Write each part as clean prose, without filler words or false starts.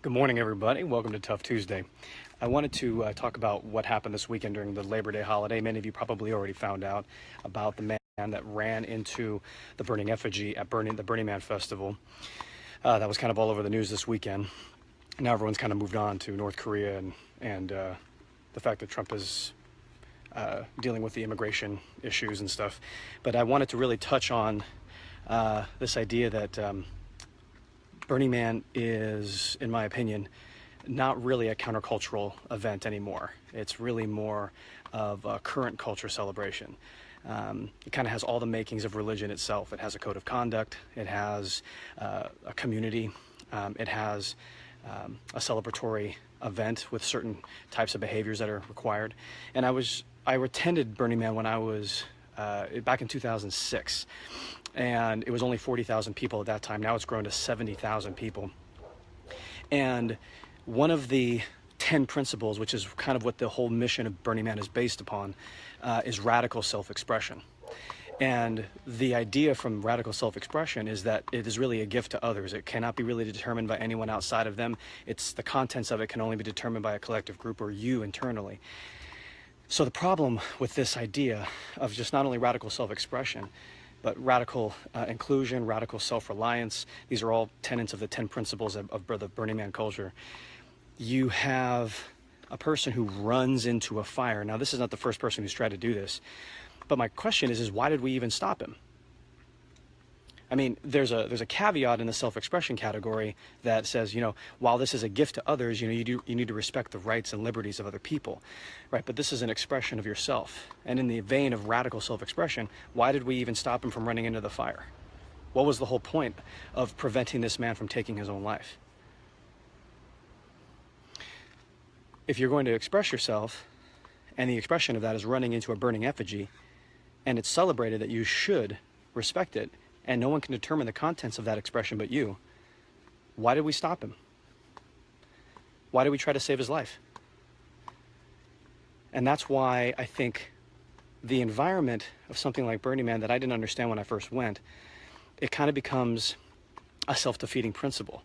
Good morning, everybody. Welcome to Tough Tuesday. I wanted to talk about what happened this weekend during the Labor Day holiday. Many of you probably already found out about the man that ran into the burning effigy at the Burning Man Festival. That was kind of all over the news this weekend. Now everyone's kind of moved on to North Korea and the fact that Trump is dealing with the immigration issues and stuff. But I wanted to really touch on this idea that Burning Man is, in my opinion, not really a countercultural event anymore. It's really more of a current culture celebration. It kind of has all the makings of religion itself. It has a code of conduct. It has a community. It has a celebratory event with certain types of behaviors that are required. And I attended Burning Man when I was back in 2006. And it was only 40,000 people at that time. Now it's grown to 70,000 people. And one of the 10 principles, which is kind of what the whole mission of Burning Man is based upon, is radical self-expression. And the idea from radical self-expression is that it is really a gift to others. It cannot be really determined by anyone outside of them. It's the contents of it can only be determined by a collective group or you internally. So the problem with this idea of just not only radical self-expression, but radical inclusion, radical self-reliance, these are all tenets of the 10 principles of the Burning Man culture. You have a person who runs into a fire. Now, this is not the first person who's tried to do this, but my question is why did we even stop him? I mean, there's a caveat in the self-expression category that says, while this is a gift to others, you need to respect the rights and liberties of other people, right? But this is an expression of yourself. And in the vein of radical self-expression, why did we even stop him from running into the fire? What was the whole point of preventing this man from taking his own life? If you're going to express yourself, and the expression of that is running into a burning effigy, and it's celebrated that you should respect it, and no one can determine the contents of that expression but you, why did we stop him? Why did we try to save his life? And that's why I think the environment of something like Burning Man that I didn't understand when I first went, it kind of becomes a self-defeating principle.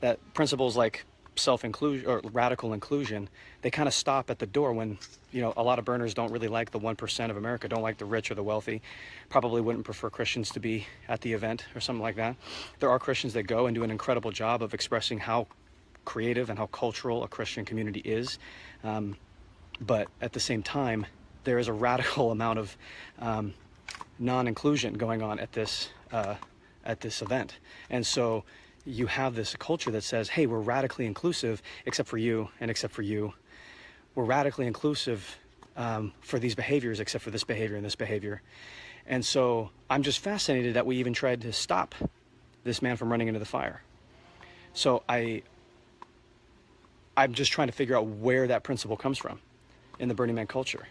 That principles like self-inclusion or radical inclusion, they kind of stop at the door when, a lot of burners don't really like the 1% of America, don't like the rich or the wealthy, probably wouldn't prefer Christians to be at the event or something like that. There are Christians that go and do an incredible job of expressing how creative and how cultural a Christian community is. But at the same time, there is a radical amount of non-inclusion going on at this event. And so you have this culture that says, hey, we're radically inclusive, except for you and except for you. We're radically inclusive for these behaviors, except for this behavior and this behavior. And so I'm just fascinated that we even tried to stop this man from running into the fire. So I'm just trying to figure out where that principle comes from in the Burning Man culture.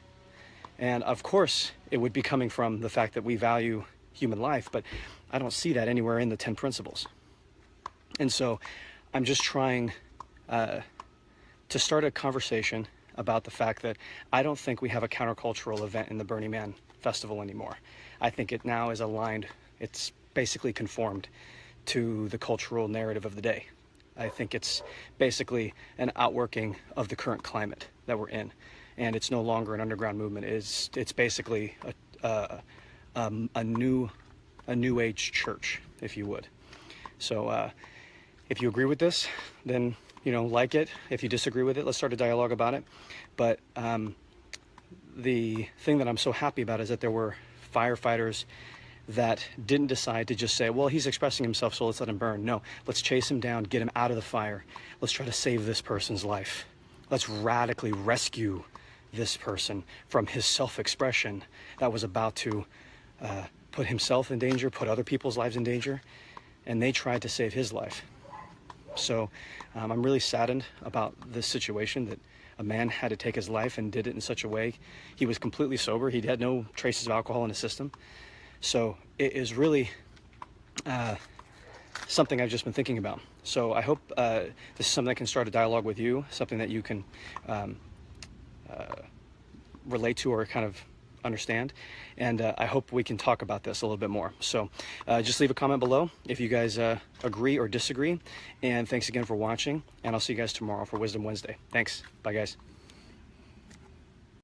And of course, it would be coming from the fact that we value human life, but I don't see that anywhere in the 10 principles. And so I'm just trying to start a conversation about the fact that I don't think we have a countercultural event in the Burning Man Festival anymore. I think it now is aligned, it's basically conformed to the cultural narrative of the day. I think it's basically an outworking of the current climate that we're in. And it's no longer an underground movement. It's basically a new age church, if you would. So if you agree with this, then, like it. If you disagree with it, let's start a dialogue about it. But the thing that I'm so happy about is that there were firefighters that didn't decide to just say, well, he's expressing himself, so let's let him burn. No, let's chase him down, get him out of the fire. Let's try to save this person's life. Let's radically rescue this person from his self-expression that was about to put himself in danger, put other people's lives in danger, and they tried to save his life. So I'm really saddened about this situation that a man had to take his life and did it in such a way. He was completely sober. He had no traces of alcohol in his system. So it is really something I've just been thinking about. So I hope this is something that can start a dialogue with you, something that you can relate to or kind of understand. And I hope we can talk about this a little bit more. So just leave a comment below if you guys agree or disagree. And thanks again for watching. And I'll see you guys tomorrow for Wisdom Wednesday. Thanks. Bye, guys.